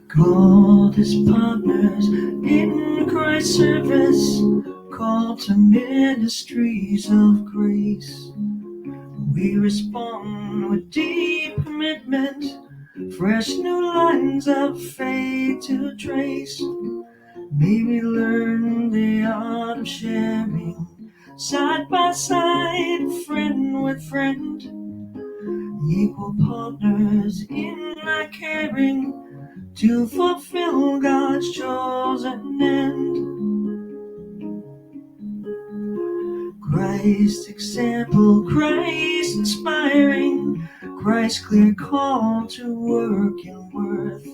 Called as partners in Christ's service, called to ministries of grace. We respond with deep commitment, fresh new lines of faith to trace. May we learn the art of sharing, side by side, friend with friend, equal partners in our caring, to fulfill God's chosen end. Christ example, Christ inspiring, Christ's clear call to work in worth.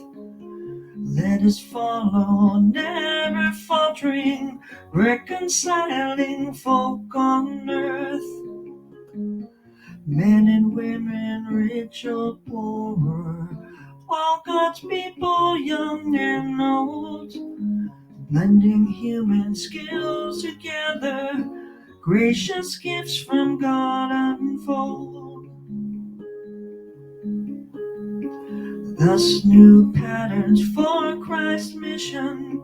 Let us follow, never faltering, reconciling folk on earth. Men and women, rich or poor, all God's people, young and old, blending human skills together, gracious gifts from God unfold. Thus new patterns for Christ's mission,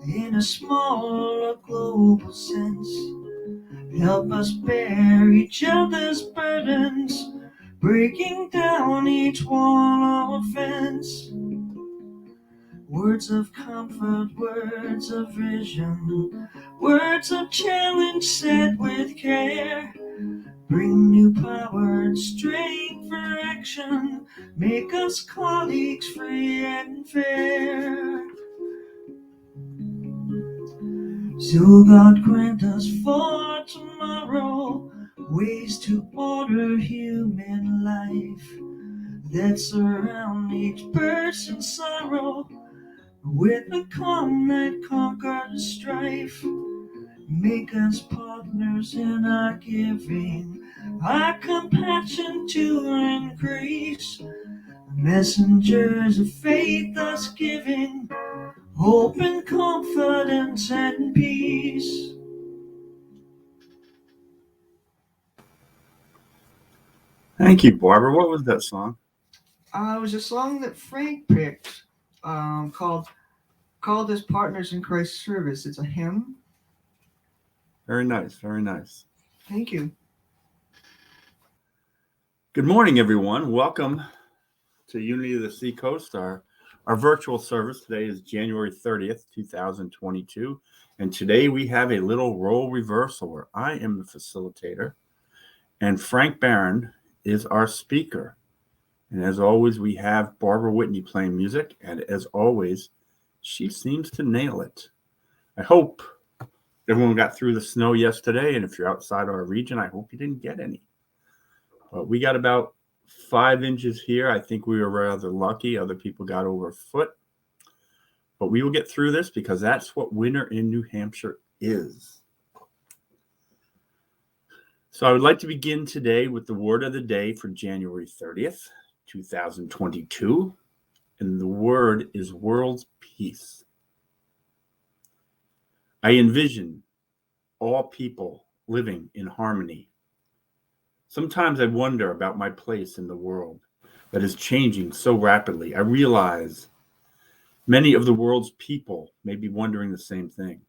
in a smaller global sense, help us bear each other's burdens, breaking down each wall of offense. Words of comfort, words of vision, words of challenge said with care, bring new power and strength for action, make us colleagues free and fair. So God grant us for tomorrow ways to order human life that surround each person's sorrow with a calm that conquers strife. Make us partners in our giving, our compassion to increase, messengers of faith thus giving hope and confidence and peace. Thank you, Barbara. What was that song? It was a song that Frank picked, called as Partners in Christ's Service. It's a hymn. Very nice, very nice. Thank you. Good morning, everyone. Welcome to Unity of the Seacoast. Our virtual service today is January 30th, 2022. And today we have a little role reversal where I am the facilitator and Frank Barron is our speaker. And as always, we have Barbara Whitney playing music. And as always, she seems to nail it. I hope everyone got through the snow yesterday. And if you're outside our region, I hope you didn't get any. But we got about 5 inches here. I think we were rather lucky. Other people got over a foot. But we will get through this because that's what winter in New Hampshire is. So I would like to begin today with the word of the day for January 30th, 2022. And the word is world peace. I envision all people living in harmony. Sometimes I wonder about my place in the world that is changing so rapidly. I realize many of the world's people may be wondering the same thing.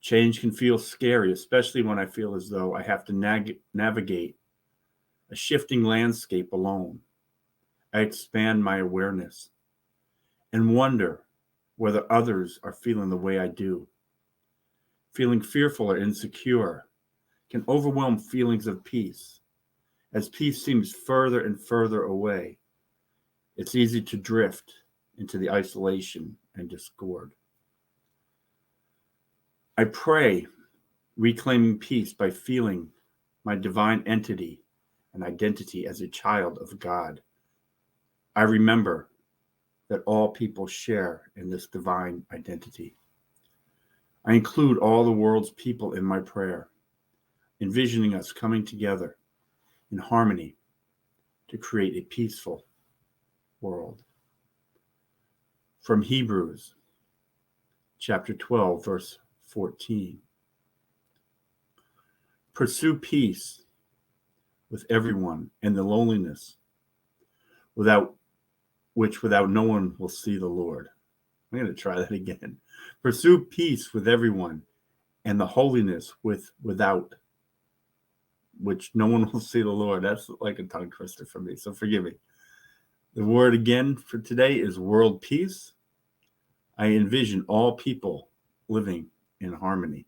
Change can feel scary, especially when I feel as though I have to navigate a shifting landscape alone. I expand my awareness and wonder whether others are feeling the way I do. Feeling fearful or insecure can overwhelm feelings of peace. As peace seems further and further away, it's easy to drift into the isolation and discord. I pray reclaiming peace by feeling my divine entity and identity as a child of God. I remember that all people share in this divine identity. I include all the world's people in my prayer, envisioning us coming together in harmony to create a peaceful world. From Hebrews chapter 12, verse 14. Pursue peace with everyone and the loneliness without which without no one will see the Lord. I'm going to try that again. Pursue peace with everyone and the holiness without which no one will see the Lord. That's like a tongue twister for me, so forgive me. The word again for today is world peace. I envision all people living in harmony.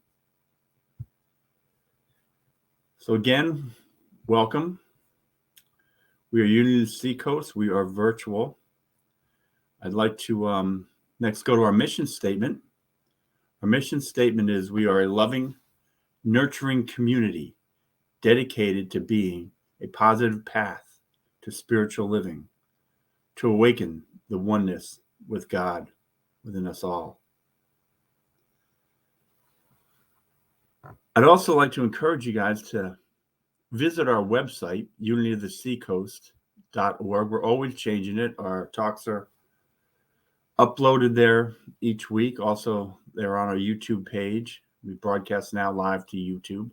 So again, welcome. We are Unity Seacoast. We are virtual. I'd like to next go to our mission statement. Our mission statement is we are a loving, nurturing community dedicated to being a positive path to spiritual living, to awaken the oneness with God within us all. I'd also like to encourage you guys to visit our website, unityoftheseacoast.org. We're always changing it. Our talks are uploaded there each week. Also, they're on our YouTube page. We broadcast now live to YouTube.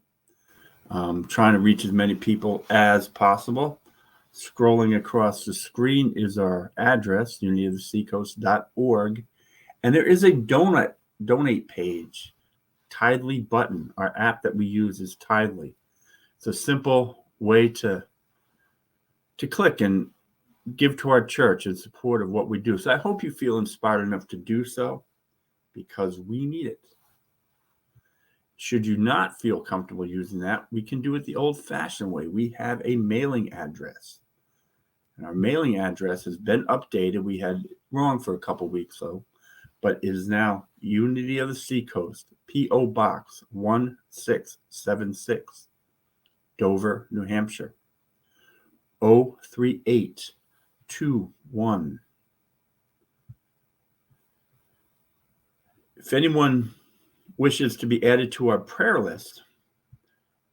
Trying to reach as many people as possible. Scrolling across the screen is our address, unityoftheseacoast.org. And there is a donate page, Tithely button. Our app that we use is Tithely. It's a simple way to click and give to our church in support of what we do. So I hope you feel inspired enough to do so because we need it. Should you not feel comfortable using that, we can do it the old-fashioned way. We have a mailing address. And our mailing address has been updated. We had it wrong for a couple weeks, though, but it is now Unity of the Seacoast, P.O. Box 1676, Dover, New Hampshire, 03821. If anyone wishes to be added to our prayer list,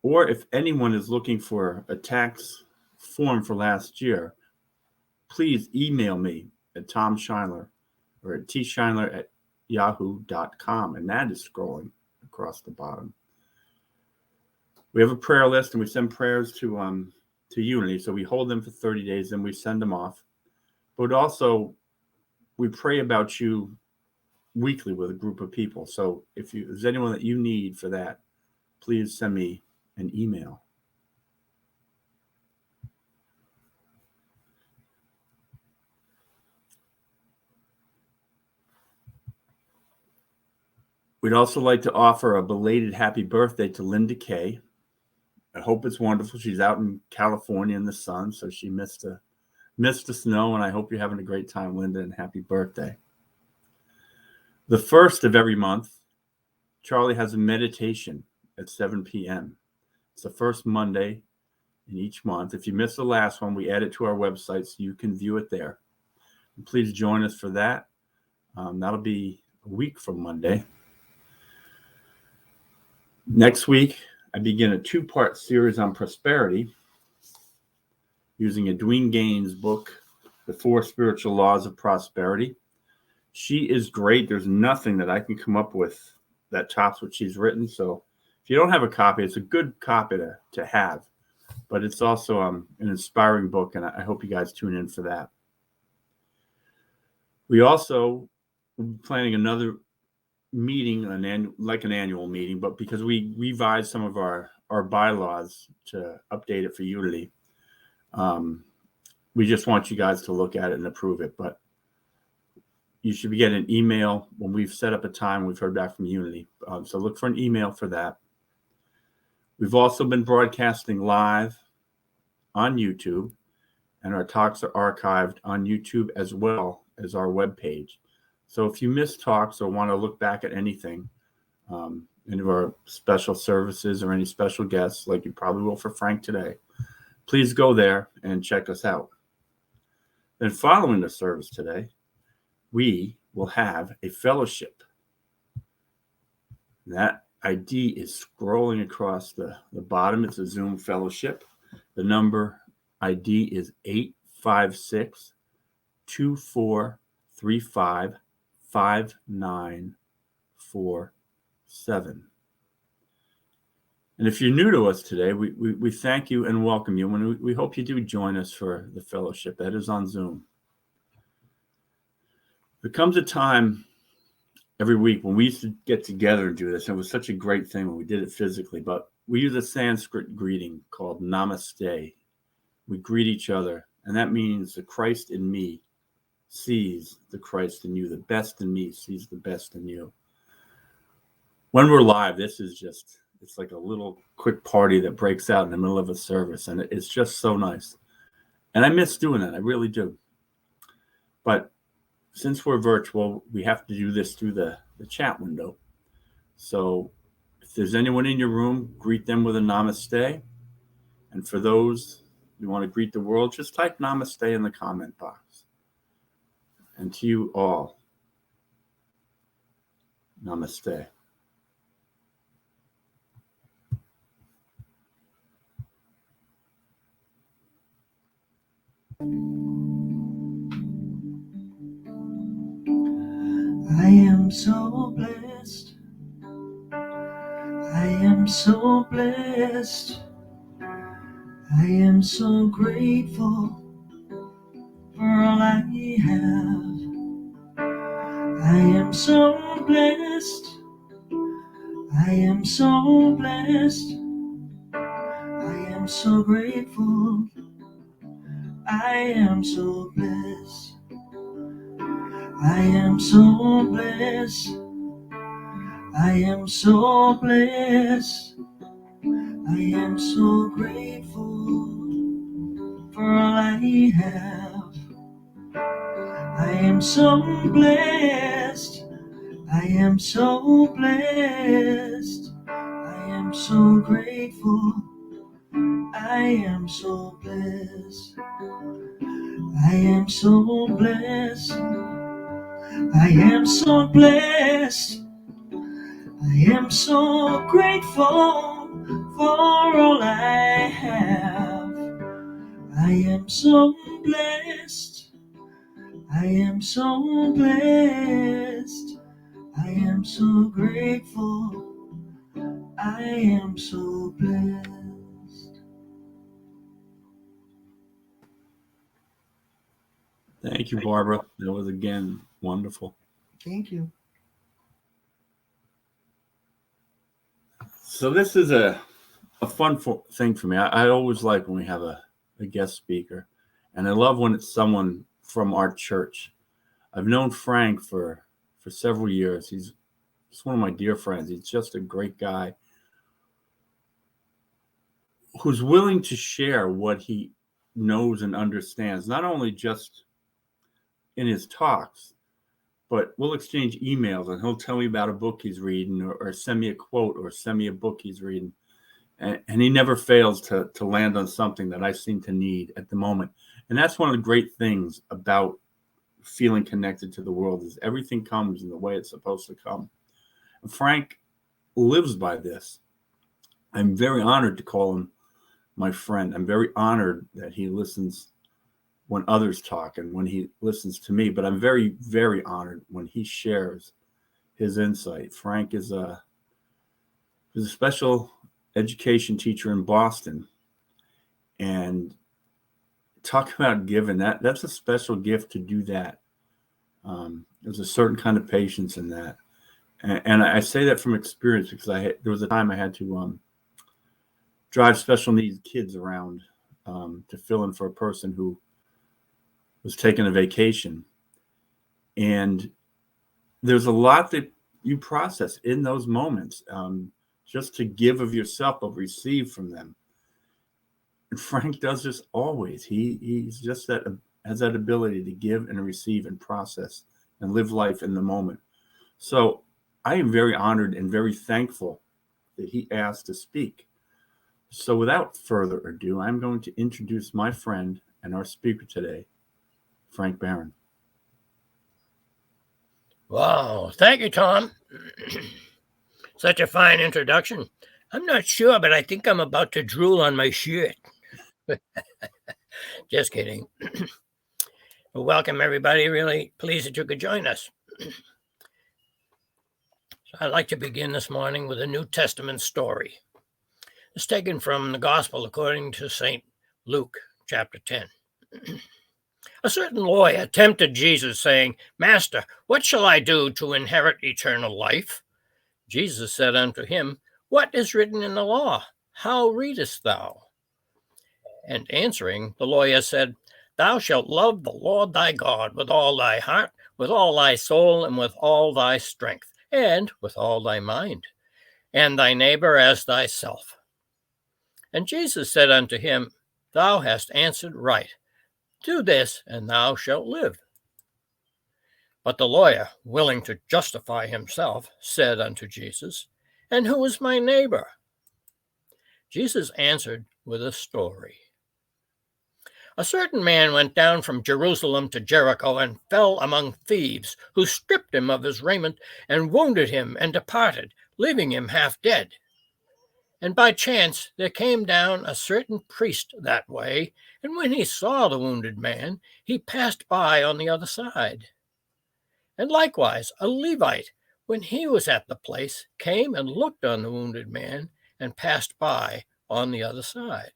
or if anyone is looking for a tax form for last year, please email me at Tom Schuyler or at tschuyler@yahoo.com, and that is scrolling across the bottom. We have a prayer list, and we send prayers to Unity, so we hold them for 30 days, and we send them off. But also, we pray about you weekly with a group of people. So if there's anyone that you need for that, please send me an email. We'd also like to offer a belated happy birthday to Linda Kay. I hope it's wonderful. She's out in California in the sun, so she missed the snow, and I hope you're having a great time, Linda, and happy birthday. The first of every month, Charlie has a meditation at 7 p.m. It's the first Monday in each month. If you missed the last one, we add it to our website so you can view it there. And please join us for that. That'll be a week from Monday. Next week, I begin a 2-part series on prosperity using Edwene Gaines' book, The 4 Spiritual Laws of Prosperity. She is great. There's nothing that I can come up with that tops what she's written. So if you don't have a copy, it's a good copy to have. But it's also an inspiring book, and I hope you guys tune in for that. We also will be planning another meeting, like an annual meeting, but because we revised some of our bylaws to update it for Unity, we just want you guys to look at it and approve it. But you should be getting an email when we've set up a time. We've heard back from Unity. So look for an email for that. We've also been broadcasting live on YouTube, and our talks are archived on YouTube as well as our webpage. So if you miss talks or want to look back at anything, any of our special services or any special guests, like you probably will for Frank today, please go there and check us out. Then following the service today, we will have a fellowship. That ID is scrolling across the bottom. It's a Zoom fellowship. The number ID is 856-2435-5947. And if you're new to us today, we thank you and welcome you. And we hope you do join us for the fellowship. That is on Zoom. There comes a time every week when we used to get together and do this. It was such a great thing when we did it physically, but we use a Sanskrit greeting called Namaste. We greet each other, and that means the Christ in me sees the Christ in you. The best in me sees the best in you. When we're live, this is just, it's like a little quick party that breaks out in the middle of a service, and it's just so nice. And I miss doing that. I really do. But since we're virtual, we have to do this through the chat window. So if there's anyone in your room, greet them with a namaste. And for those who want to greet the world, just type namaste in the comment box. And to you all, namaste. I am so blessed. I am so blessed. I am so grateful for all I have. I am so blessed. I am so blessed. I am so grateful. I am so blessed. I am so blessed. I am so blessed. I am so grateful for all I have. I am so blessed. I am so blessed. I am so grateful. I am so blessed. I am so blessed. I am so blessed. I am so grateful for all I have. I am so blessed. I am so blessed. I am so grateful. I am so blessed. Thank you, Barbara. That was, again, wonderful. Thank you. So this is a fun thing for me. I always like when we have a guest speaker, and I love when it's someone from our church. I've known Frank for several years. He's one of my dear friends. He's just a great guy who's willing to share what he knows and understands, not only just in his talks, but we'll exchange emails, and he'll tell me about a book he's reading, or send me a quote, or send me a book he's reading. And he never fails to land on something that I seem to need at the moment. And that's one of the great things about feeling connected to the world, is everything comes in the way it's supposed to come. And Frank lives by this. I'm very honored to call him my friend. I'm very honored that he listens when others talk and when he listens to me, but I'm very, very honored when he shares his insight. Frank is a special education teacher in Boston, and talk about giving. That's a special gift to do that. There's a certain kind of patience in that, and I say that from experience, because there was a time I had to drive special needs kids around to fill in for a person who was taking a vacation, and there's a lot that you process in those moments, just to give of yourself, but receive from them. And Frank does this always. He's just has that ability to give and receive and process and live life in the moment. So I am very honored and very thankful that he asked to speak. So without further ado, I'm going to introduce my friend and our speaker today, Frank Barron. Wow. Thank you, Tom. Such a fine introduction. I'm not sure, but I think I'm about to drool on my shirt. Just kidding. Well, welcome, everybody. Really pleased that you could join us. So I'd like to begin this morning with a New Testament story. It's taken from the Gospel according to St. Luke, chapter 10. A certain lawyer tempted Jesus, saying, Master, what shall I do to inherit eternal life? Jesus said unto him, What is written in the law? How readest thou? And answering, the lawyer said, Thou shalt love the Lord thy God with all thy heart, with all thy soul, and with all thy strength, and with all thy mind, and thy neighbor as thyself. And Jesus said unto him, Thou hast answered right. Do this, and thou shalt live. But the lawyer, willing to justify himself, said unto Jesus, And who is my neighbor? Jesus answered with a story. A certain man went down from Jerusalem to Jericho and fell among thieves, who stripped him of his raiment and wounded him and departed, leaving him half dead. And by chance there came down a certain priest that way, and when he saw the wounded man, he passed by on the other side. And likewise a Levite, when he was at the place, came and looked on the wounded man and passed by on the other side.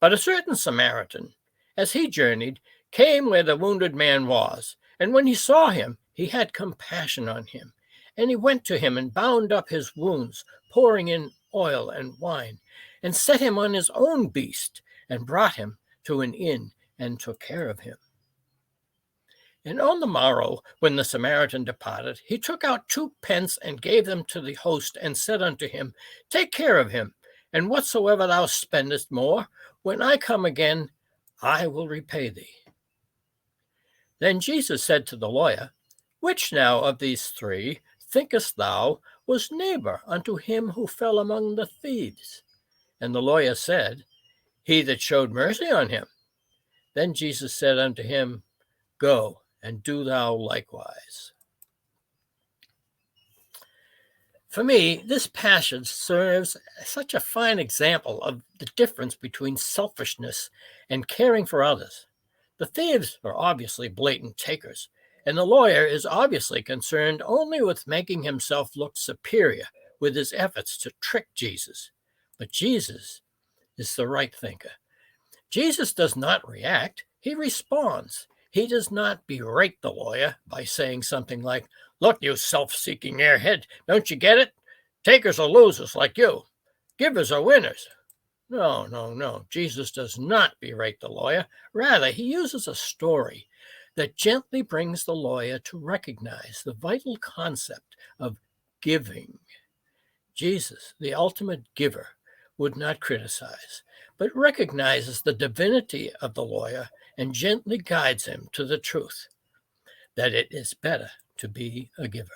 But a certain Samaritan, as he journeyed, came where the wounded man was, and when he saw him, he had compassion on him. And he went to him and bound up his wounds, pouring in oil and wine, and set him on his own beast, and brought him to an inn, and took care of him. And on the morrow, when the Samaritan departed, he took out 2 pence and gave them to the host, and said unto him, Take care of him, and whatsoever thou spendest more, when I come again, I will repay thee. Then Jesus said to the lawyer, Which now of these 3 thinkest thou was neighbor unto him who fell among the thieves? And the lawyer said, He that showed mercy on him. Then Jesus said unto him, Go, and do thou likewise. For me, this passage serves such a fine example of the difference between selfishness and caring for others. The thieves are obviously blatant takers, and the lawyer is obviously concerned only with making himself look superior with his efforts to trick Jesus. But Jesus is the right thinker. Jesus does not react, he responds. He does not berate the lawyer by saying something like, Look, you self-seeking airhead, don't you get it? Takers are losers like you. Givers are winners. No. Jesus does not berate the lawyer. Rather, he uses a story that gently brings the lawyer to recognize the vital concept of giving. Jesus, the ultimate giver, would not criticize, but recognizes the divinity of the lawyer and gently guides him to the truth that it is better to be a giver.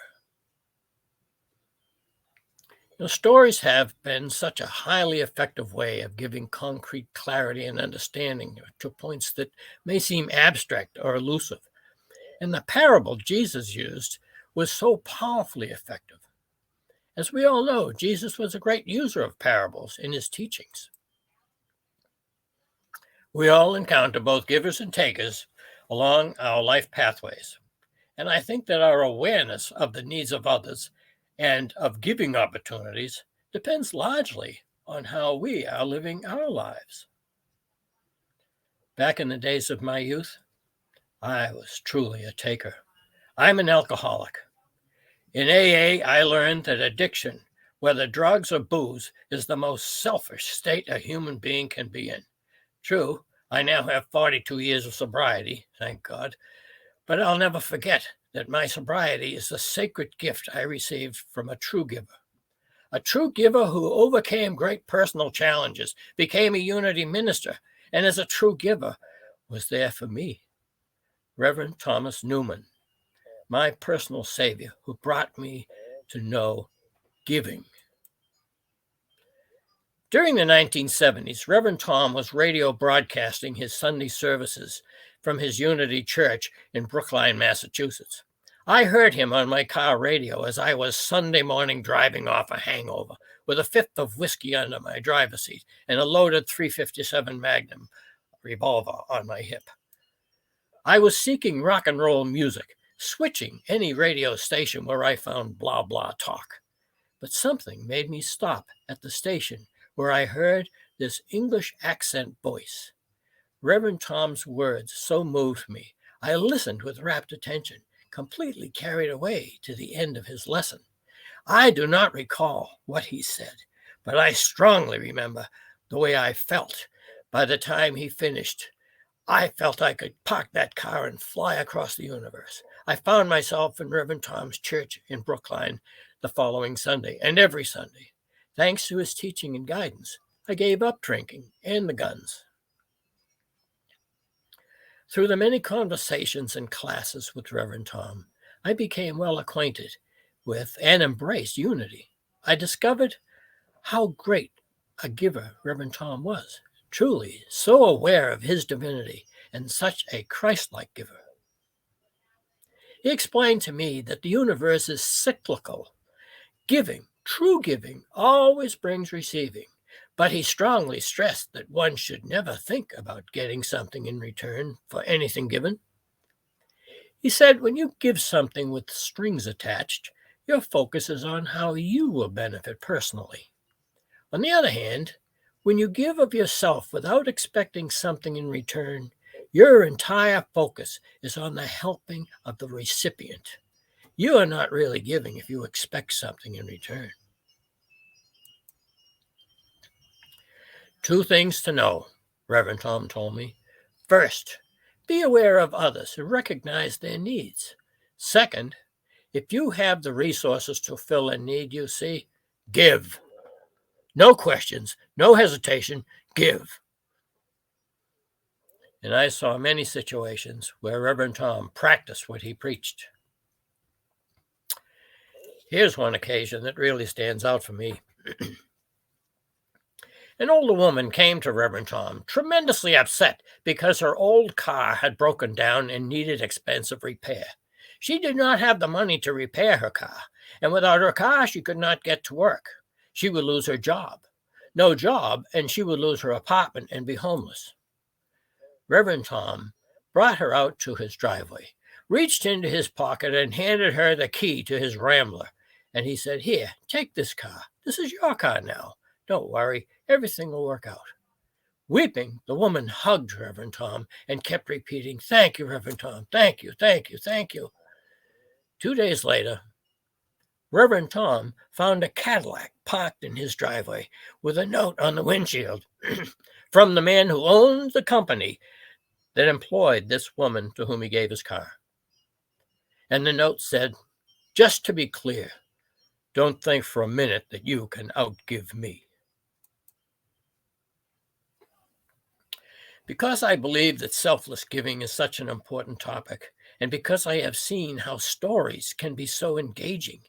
Stories have been such a highly effective way of giving concrete clarity and understanding to points that may seem abstract or elusive. And the parable Jesus used was so powerfully effective. As we all know, Jesus was a great user of parables in his teachings. We all encounter both givers and takers along our life pathways. And I think that our awareness of the needs of others and of giving opportunities depends largely on how we are living our lives. Back in the days of my youth, I was truly a taker. I'm an alcoholic. In AA, I learned that addiction, whether drugs or booze, is the most selfish state a human being can be in. True, I now have 42 years of sobriety, thank God, but I'll never forget that my sobriety is a sacred gift I received from a true giver. A true giver who overcame great personal challenges, became a unity minister, and as a true giver was there for me. Reverend Thomas Newman, my personal savior, who brought me to know giving. During the 1970s, Reverend Tom was radio broadcasting his Sunday services from his Unity Church in Brookline, Massachusetts. I heard him on my car radio as I was Sunday morning driving off a hangover with a fifth of whiskey under my driver's seat and a loaded .357 Magnum revolver on my hip. I was seeking rock and roll music, switching any radio station where I found blah blah talk. But something made me stop at the station where I heard this English accent voice. Reverend Tom's words so moved me. I listened with rapt attention, completely carried away to the end of his lesson. I do not recall what he said, but I strongly remember the way I felt. By the time he finished, I felt I could park that car and fly across the universe. I found myself in Reverend Tom's church in Brookline the following Sunday and every Sunday. Thanks to his teaching and guidance, I gave up drinking and the guns. Through the many conversations and classes with Reverend Tom, I became well acquainted with and embraced unity. I discovered how great a giver Reverend Tom was, truly so aware of his divinity and such a Christ-like giver. He explained to me that the universe is cyclical. Giving, true giving, always brings receiving, but he strongly stressed that one should never think about getting something in return for anything given. He said when you give something with strings attached, your focus is on how you will benefit personally. On the other hand, when you give of yourself without expecting something in return, your entire focus is on the helping of the recipient. You are not really giving if you expect something in return. 2 things to know, Reverend Tom told me. First, be aware of others and recognize their needs. Second, if you have the resources to fill a need you see, give. No questions, no hesitation, give. And I saw many situations where Reverend Tom practiced what he preached. Here's one occasion that really stands out for me. An older woman came to Reverend Tom, tremendously upset because her old car had broken down and needed expensive repair. She did not have the money to repair her car, and without her car, she could not get to work. She would lose her job. No job, and she would lose her apartment and be homeless. Reverend Tom brought her out to his driveway, reached into his pocket and handed her the key to his Rambler. And he said, "Here, take this car. This is your car now. Don't worry, everything will work out." Weeping, the woman hugged Reverend Tom and kept repeating, "Thank you, Reverend Tom. Thank you, thank you, thank you." 2 days later, Reverend Tom found a Cadillac parked in his driveway with a note on the windshield from the man who owned the company that employed this woman to whom he gave his car. And the note said, "Just to be clear, don't think for a minute that you can outgive me." Because I believe that selfless giving is such an important topic, and because I have seen how stories can be so engaging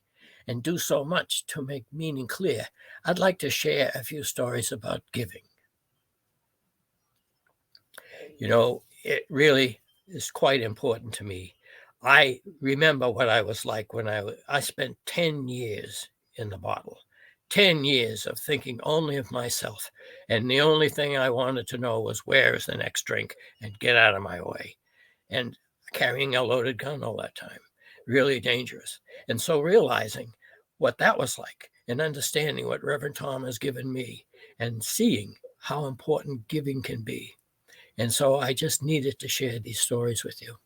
and do so much to make meaning clear, I'd like to share a few stories about giving. You know, it really is quite important to me. I remember what I was like when I spent 10 years in the bottle, 10 years of thinking only of myself. And the only thing I wanted to know was where is the next drink and get out of my way. And carrying a loaded gun all that time, really dangerous. And so realizing what that was like and understanding what Reverend Tom has given me and seeing how important giving can be. And so I just needed to share these stories with you.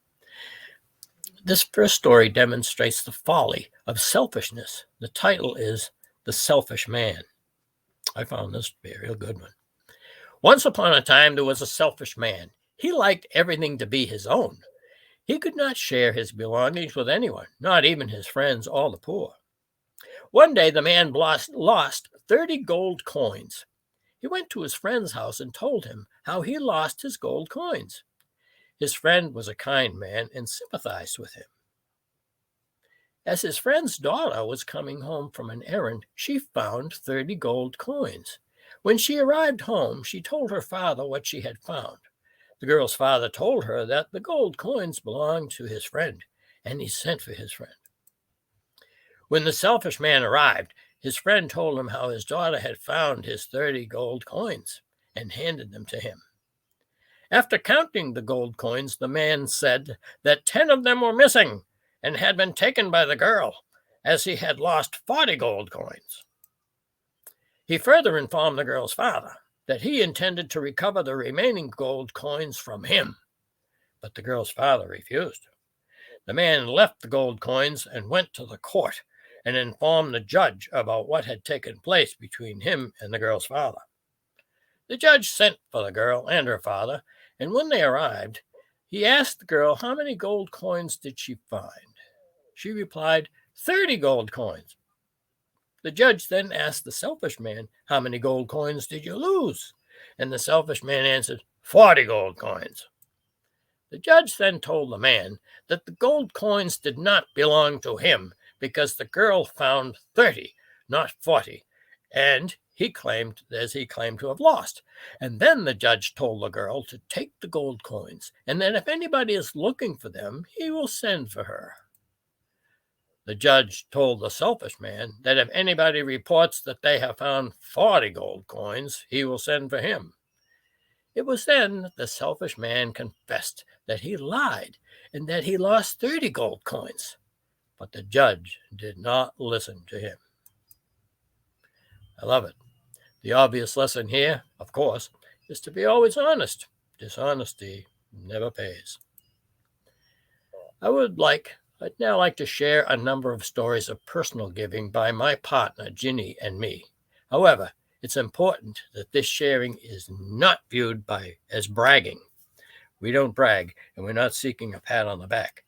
This first story demonstrates the folly of selfishness. The title is The Selfish Man. I found this to be a real good one. Once upon a time, there was a selfish man. He liked everything to be his own. He could not share his belongings with anyone, not even his friends or the poor. One day, the man lost 30 gold coins. He went to his friend's house and told him how he lost his gold coins. His friend was a kind man and sympathized with him. As his friend's daughter was coming home from an errand, she found 30 gold coins. When she arrived home, she told her father what she had found. The girl's father told her that the gold coins belonged to his friend, and he sent for his friend. When the selfish man arrived, his friend told him how his daughter had found his 30 gold coins and handed them to him. After counting the gold coins, the man said that 10 of them were missing and had been taken by the girl, as he had lost 40 gold coins. He further informed the girl's father that he intended to recover the remaining gold coins from him, but the girl's father refused. The man left the gold coins and went to the court and informed the judge about what had taken place between him and the girl's father. The judge sent for the girl and her father, and when they arrived, he asked the girl how many gold coins did she find. She replied, 30 gold coins. The judge then asked the selfish man, how many gold coins did you lose? And the selfish man answered, 40 gold coins. The judge then told the man that the gold coins did not belong to him because the girl found 30, not 40, and he claimed to have lost. And then the judge told the girl to take the gold coins, and that if anybody is looking for them, he will send for her. The judge told the selfish man that if anybody reports that they have found 40 gold coins, he will send for him. It was then that the selfish man confessed that he lied and that he lost 30 gold coins, but the judge did not listen to him. I love it. The obvious lesson here, of course, is to be always honest. Dishonesty never pays. I'd now like to share a number of stories of personal giving by my partner, Ginny, and me. However, it's important that this sharing is not viewed as bragging. We don't brag, and we're not seeking a pat on the back.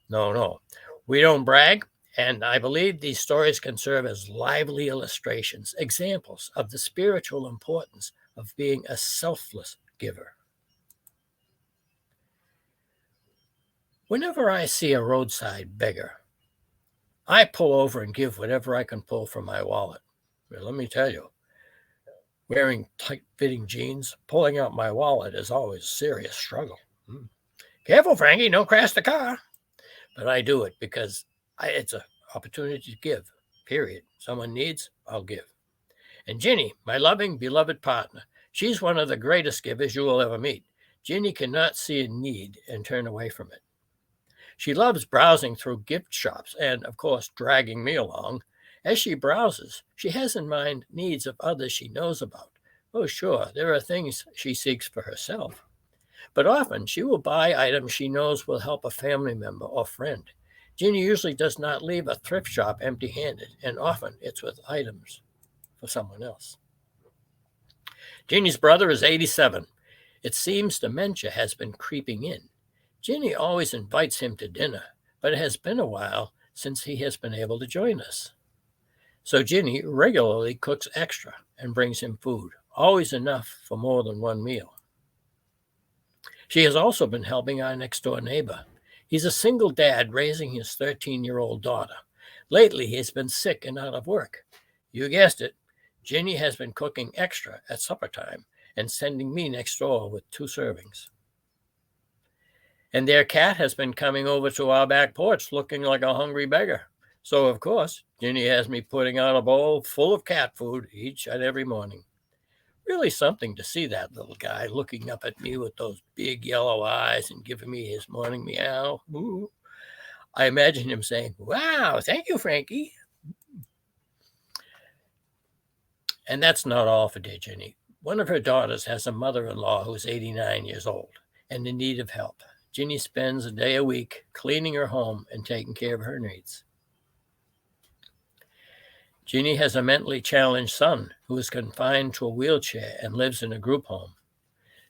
No. We don't brag, and I believe these stories can serve as lively illustrations, examples of the spiritual importance of being a selfless giver. Whenever I see a roadside beggar, I pull over and give whatever I can pull from my wallet. Well, let me tell you, wearing tight-fitting jeans, pulling out my wallet is always a serious struggle. Careful, Frankie, don't crash the car. But I do it because it's an opportunity to give, period. Someone needs, I'll give. And Ginny, my loving, beloved partner, she's one of the greatest givers you will ever meet. Ginny cannot see a need and turn away from it. She loves browsing through gift shops and, of course, dragging me along. As she browses, she has in mind needs of others she knows about. Oh, sure, there are things she seeks for herself. But often she will buy items she knows will help a family member or friend. Ginny usually does not leave a thrift shop empty-handed, and often it's with items for someone else. Ginny's brother is 87. It seems dementia has been creeping in. Ginny always invites him to dinner, but it has been a while since he has been able to join us. So Ginny regularly cooks extra and brings him food, always enough for more than one meal. She has also been helping our next-door neighbor. He's a single dad raising his 13-year-old daughter. Lately, he has been sick and out of work. You guessed it, Ginny has been cooking extra at supper time and sending me next door with 2 servings. And their cat has been coming over to our back porch looking like a hungry beggar. So, of course, Ginny has me putting out a bowl full of cat food each and every morning. Really something to see that little guy looking up at me with those big yellow eyes and giving me his morning meow. Ooh. I imagine him saying, "Wow, thank you, Frankie." And that's not all for dear Ginny. One of her daughters has a mother-in-law who's 89 years old and in need of help. Ginny spends a day a week cleaning her home and taking care of her needs. Ginny has a mentally challenged son who is confined to a wheelchair and lives in a group home.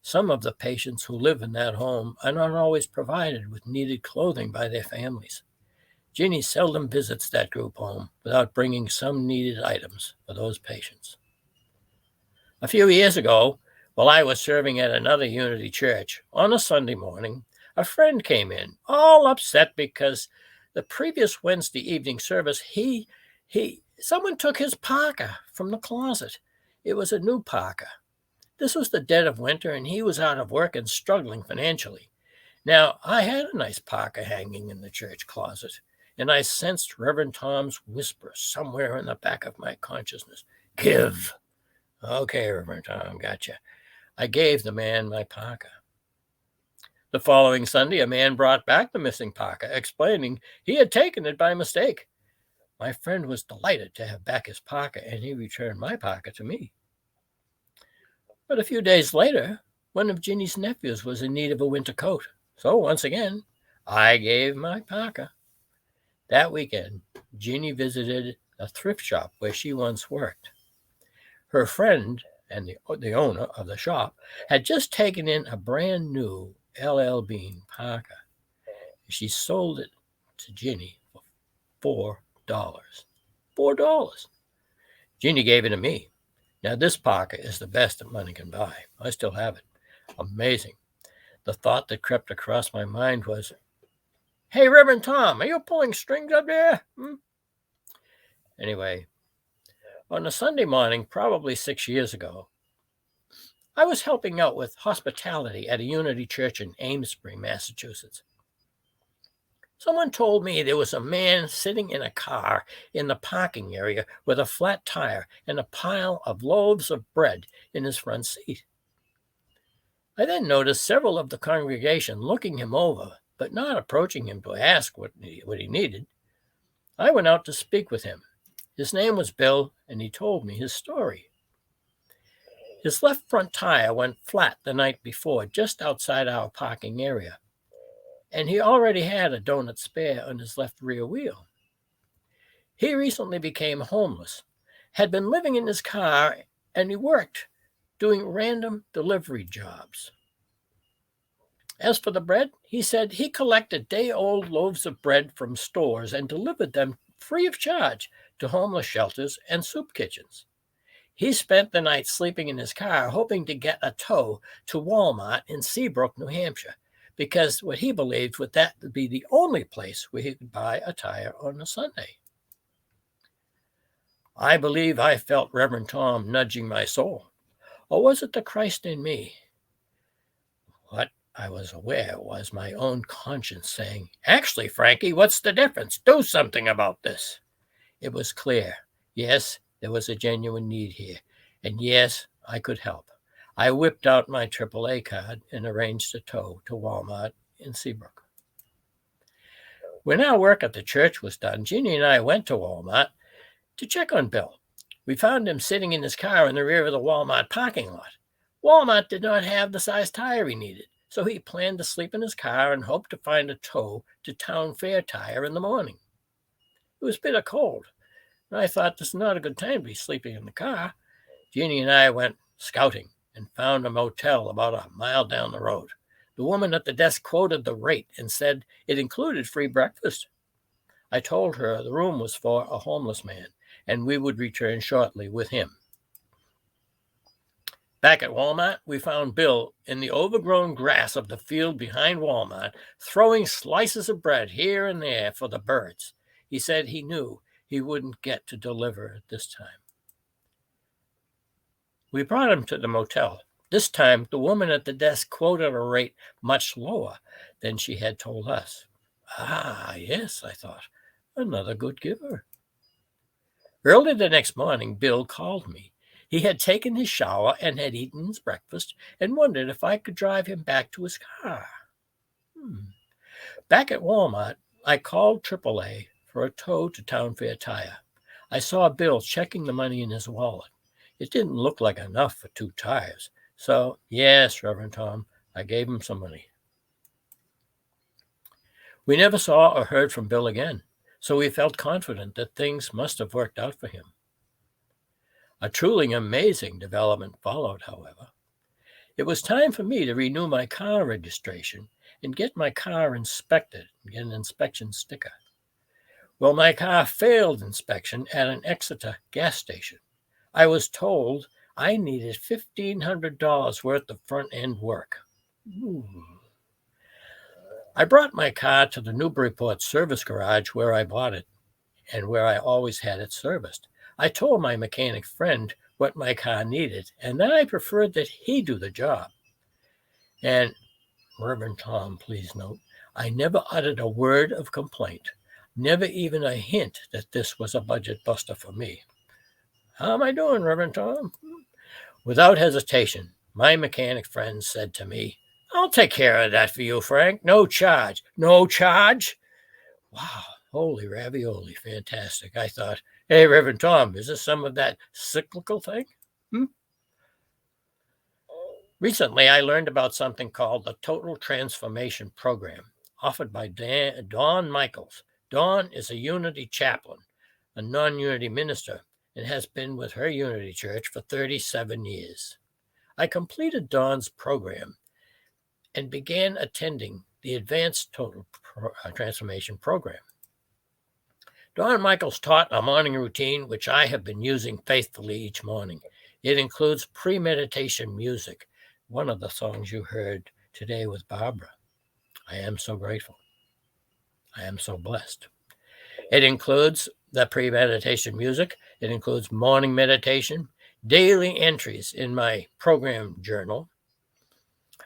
Some of the patients who live in that home are not always provided with needed clothing by their families. Ginny seldom visits that group home without bringing some needed items for those patients. A few years ago, while I was serving at another Unity church, on a Sunday morning, a friend came in, all upset because the previous Wednesday evening service, someone took his parka from the closet. It was a new parka. This was the dead of winter, and he was out of work and struggling financially. Now, I had a nice parka hanging in the church closet, and I sensed Reverend Tom's whisper somewhere in the back of my consciousness. Give. Okay, Reverend Tom, gotcha. I gave the man my parka. The following Sunday, a man brought back the missing parka, explaining he had taken it by mistake. My friend was delighted to have back his parka, and he returned my parka to me. But a few days later, one of Ginny's nephews was in need of a winter coat. So once again, I gave my parka. That weekend, Ginny visited a thrift shop where she once worked. Her friend and the owner of the shop had just taken in a brand new LL Bean parka. She sold it to Ginny for $4. $4. Ginny gave it to me. Now this parka is the best that money can buy. I still have it. Amazing. The thought that crept across my mind was, "Hey, Reverend Tom, are you pulling strings up there?" Anyway, on a Sunday morning, probably 6 years ago, I was helping out with hospitality at a Unity church in Amesbury, Massachusetts. Someone told me there was a man sitting in a car in the parking area with a flat tire and a pile of loaves of bread in his front seat. I then noticed several of the congregation looking him over, but not approaching him to ask what he needed. I went out to speak with him. His name was Bill, and he told me his story. His left front tire went flat the night before, just outside our parking area, and he already had a donut spare on his left rear wheel. He recently became homeless, had been living in his car, and he worked doing random delivery jobs. As for the bread, he said he collected day-old loaves of bread from stores and delivered them free of charge to homeless shelters and soup kitchens. He spent the night sleeping in his car, hoping to get a tow to Walmart in Seabrook, New Hampshire, because what he believed would that be the only place where he could buy a tire on a Sunday. I believe I felt Reverend Tom nudging my soul. Or was it the Christ in me? What I was aware was my own conscience saying, "Actually, Frankie, what's the difference? Do something about this." It was clear. Yes, there was a genuine need here. And yes, I could help. I whipped out my AAA card and arranged a tow to Walmart in Seabrook. When our work at the church was done, Ginny and I went to Walmart to check on Bill. We found him sitting in his car in the rear of the Walmart parking lot. Walmart did not have the size tire he needed, so he planned to sleep in his car and hoped to find a tow to Town Fair Tire in the morning. It was bitter cold, and I thought this is not a good time to be sleeping in the car. Jeannie and I went scouting and found a motel about a mile down the road. The woman at the desk quoted the rate and said it included free breakfast. I told her the room was for a homeless man, and we would return shortly with him. Back at Walmart, we found Bill in the overgrown grass of the field behind Walmart, throwing slices of bread here and there for the birds. He said he knew he wouldn't get to deliver it this time. We brought him to the motel. This time, the woman at the desk quoted a rate much lower than she had told us. Ah, yes, I thought, another good giver. Early the next morning, Bill called me. He had taken his shower and had eaten his breakfast and wondered if I could drive him back to his car. Back at Walmart, I called AAA for a tow to Town Fair Tire. I saw Bill checking the money in his wallet. It didn't look like enough for 2 tires. So, yes, Reverend Tom, I gave him some money. We never saw or heard from Bill again, so we felt confident that things must have worked out for him. A truly amazing development followed, however. It was time for me to renew my car registration and get my car inspected and get an inspection sticker. Well, my car failed inspection at an Exeter gas station. I was told I needed $1,500 worth of front-end work. I brought my car to the Newburyport service garage where I bought it and where I always had it serviced. I told my mechanic friend what my car needed, and that I preferred that he do the job. And, Reverend Tom, please note, I never uttered a word of complaint, never even a hint that this was a budget buster for me. How am I doing, Reverend Tom? Without hesitation, my mechanic friend said to me, "I'll take care of that for you, Frank. No charge." No charge? Wow, holy ravioli, fantastic. I thought, hey, Reverend Tom, is this some of that cyclical thing? Recently, I learned about something called the Total Transformation Program, offered by Dawn Michaels. Dawn is a Unity chaplain, a non-Unity minister, and has been with her Unity Church for 37 years. I completed Dawn's program and began attending the Advanced Total Transformation Program. Dawn Michaels taught a morning routine, which I have been using faithfully each morning. It includes pre-meditation music. One of the songs you heard today with Barbara. I am so grateful. I am so blessed. It includes the pre-meditation music. It includes morning meditation, daily entries in my program journal,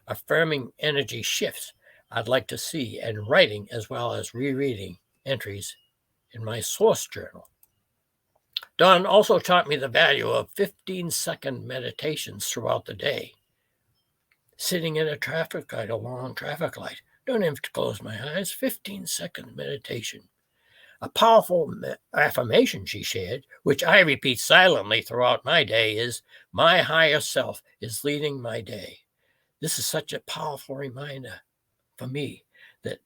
affirming energy shifts I'd like to see, and writing as well as rereading entries in my source journal. Dawn also taught me the value of 15-second meditations throughout the day. Sitting in a long traffic light. Don't have to close my eyes. 15-second meditation. A powerful affirmation she shared, which I repeat silently throughout my day, is, "My higher self is leading my day." This is such a powerful reminder for me that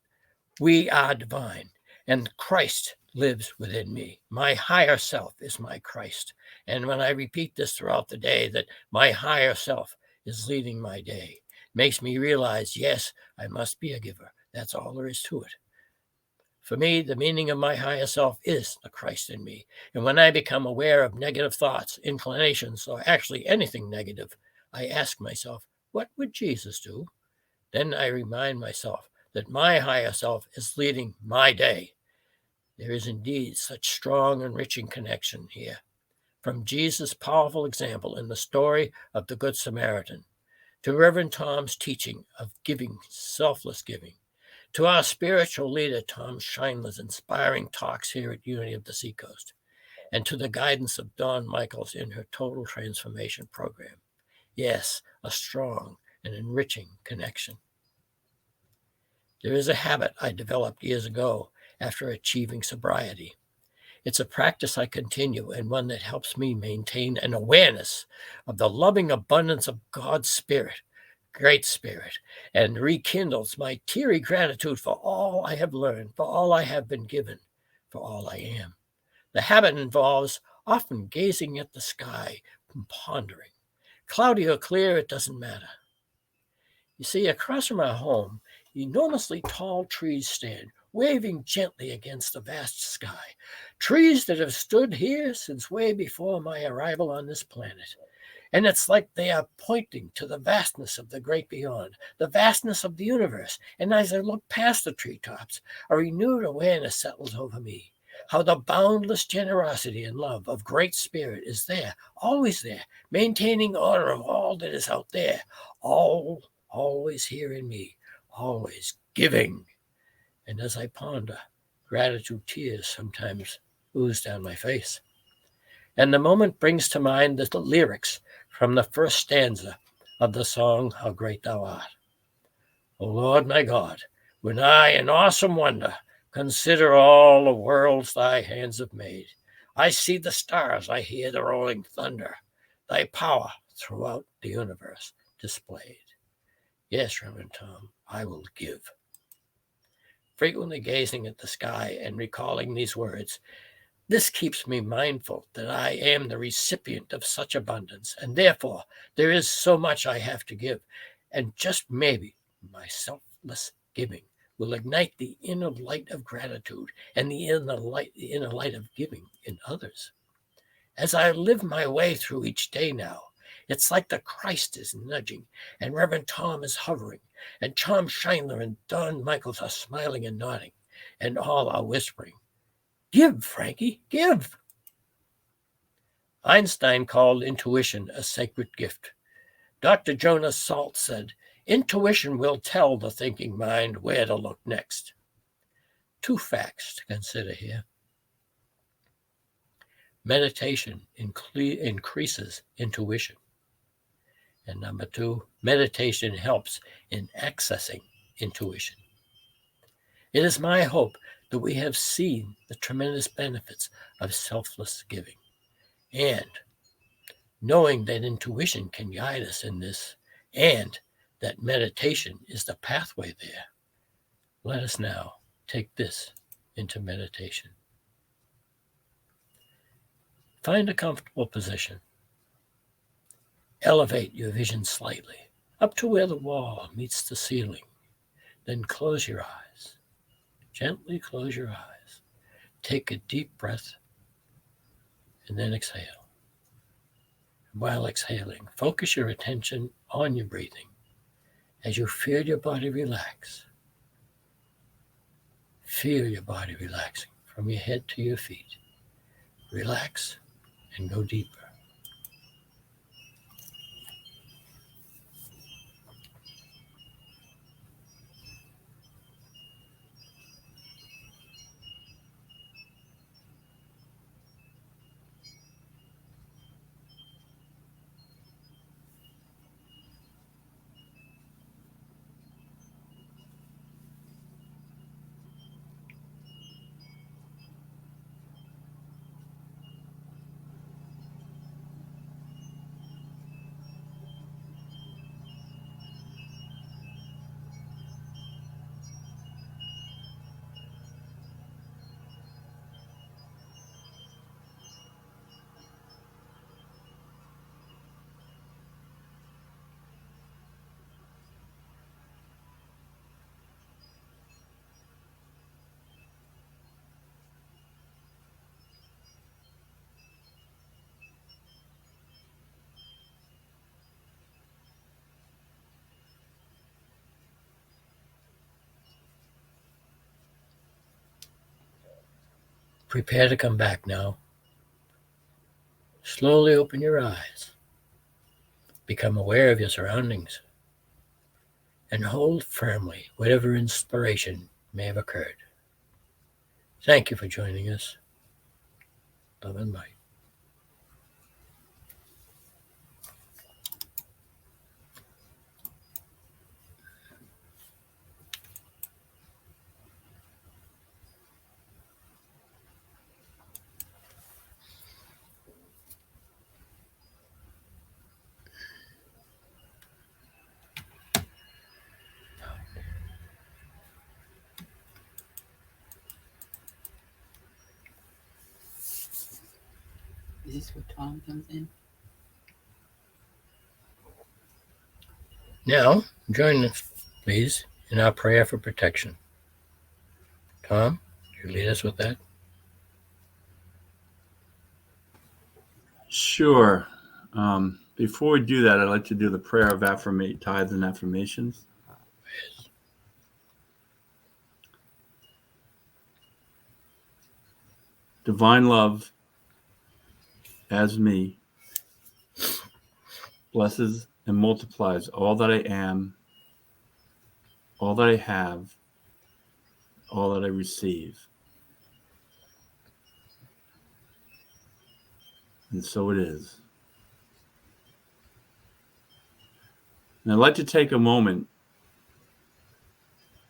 we are divine and Christ lives within me. My higher self is my Christ. And when I repeat this throughout the day, that my higher self is leading my day, makes me realize, yes, I must be a giver. That's all there is to it. For me, the meaning of my higher self is the Christ in me. And when I become aware of negative thoughts, inclinations, or actually anything negative, I ask myself, what would Jesus do? Then I remind myself that my higher self is leading my day. There is indeed such strong, enriching connection here. From Jesus' powerful example in the story of the Good Samaritan, to Reverend Tom's teaching of giving, selfless giving, to our spiritual leader, Tom Schindler's inspiring talks here at Unity of the Seacoast, and to the guidance of Dawn Michaels in her Total Transformation Program. Yes, a strong and enriching connection. There is a habit I developed years ago after achieving sobriety. It's a practice I continue, and one that helps me maintain an awareness of the loving abundance of God's Spirit, great Spirit, and rekindles my teary gratitude for all I have learned, for all I have been given, for all I am. The habit involves often gazing at the sky and pondering. Cloudy or clear, it doesn't matter. You see, across from our home, enormously tall trees stand, waving gently against the vast sky. Trees that have stood here since way before my arrival on this planet. And it's like they are pointing to the vastness of the great beyond, the vastness of the universe. And as I look past the treetops, a renewed awareness settles over me. How the boundless generosity and love of Great Spirit is there, always there, maintaining order of all that is out there, always here in me, always giving. And as I ponder, gratitude tears sometimes ooze down my face. And the moment brings to mind the lyrics from the first stanza of the song, How Great Thou Art. O Lord my God, when I in awesome wonder consider all the worlds thy hands have made, I see the stars, I hear the rolling thunder, thy power throughout the universe displayed. Yes, Reverend Tom, I will give. Frequently gazing at the sky and recalling these words, this keeps me mindful that I am the recipient of such abundance, and therefore there is so much I have to give, and just maybe my selfless giving will ignite the inner light of gratitude and the inner light of giving in others. As I live my way through each day now, it's like the Christ is nudging, and Reverend Tom is hovering, and Tom Schindler and Dawn Michaels are smiling and nodding, and all are whispering, give, Frankie, give. Einstein called intuition a sacred gift. Dr. Jonas Salt said, intuition will tell the thinking mind where to look next. Two facts to consider here. Meditation increases intuition. And number two, meditation helps in accessing intuition. It is my hope that we have seen the tremendous benefits of selfless giving. And knowing that intuition can guide us in this, and that meditation is the pathway there. Let us now take this into meditation. Find a comfortable position. Elevate your vision slightly up to where the wall meets the ceiling. Then close your eyes. Gently close your eyes. Take a deep breath and then exhale. While exhaling, focus your attention on your breathing as you feel your body relax. Feel your body relaxing from your head to your feet. Relax and go deeper. Prepare to come back now. Slowly open your eyes. Become aware of your surroundings and hold firmly whatever inspiration may have occurred. Thank you for joining us. Love and light. Is this where Tom comes in? Now, join us, please, in our prayer for protection. Tom, you lead us with that? Sure. Before we do that, I'd like to do the prayer of Affirmate, Tithes, and Affirmations. Divine love as me blesses and multiplies all that I am, all that I have, all that I receive. And so it is. And I'd like to take a moment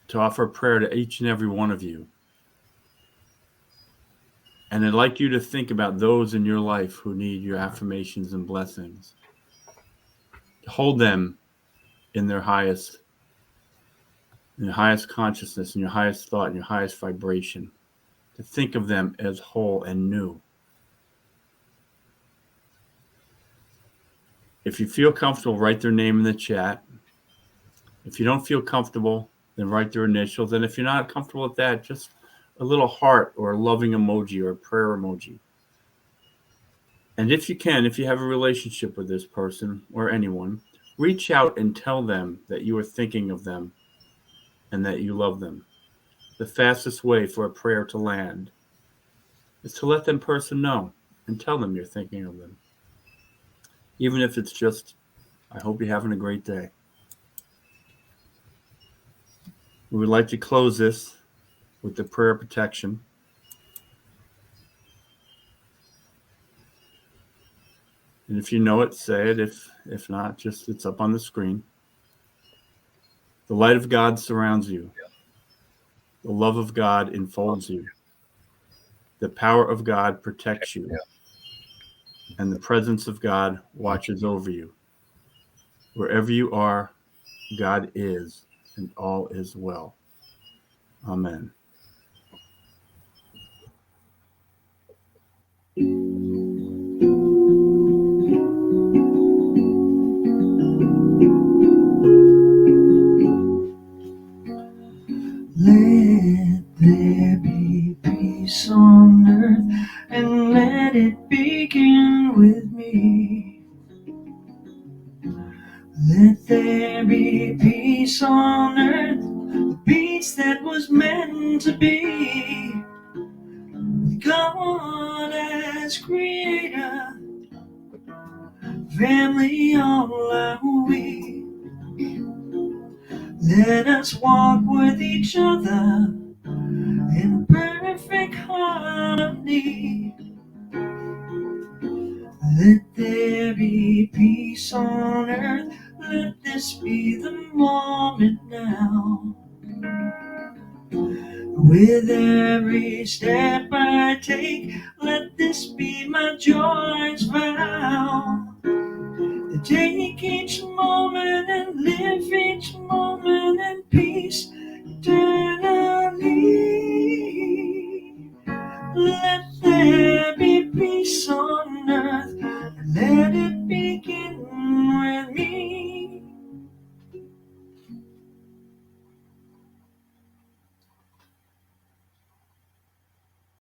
to offer a prayer to each and every one of you. And I'd like you to think about those in your life who need your affirmations and blessings. Hold them in their highest consciousness, in your highest thought, in your highest vibration. To think of them as whole and new. If you feel comfortable, write their name in the chat. If you don't feel comfortable, then write their initials. And if you're not comfortable with that, just a little heart or a loving emoji or a prayer emoji. And if you can, if you have a relationship with this person or anyone, reach out and tell them that you are thinking of them and that you love them. The fastest way for a prayer to land is to let that person know and tell them you're thinking of them. Even if it's just, I hope you're having a great day. We would like to close this with the prayer of protection. And if you know it, say it. If not, just it's up on the screen. The light of God surrounds you. The love of God enfolds you. The power of God protects you. And the presence of God watches over you. Wherever you are, God is, and all is well. Amen. Let there be peace on earth, and let it begin with me. Let there be peace on earth, the peace that was meant to be. With God as creator, family all are we. Let us walk with each other in perfect harmony. Let there be peace on earth, let this be the moment now. With every step I take, let this be my joy's vow. To take each moment and live each moment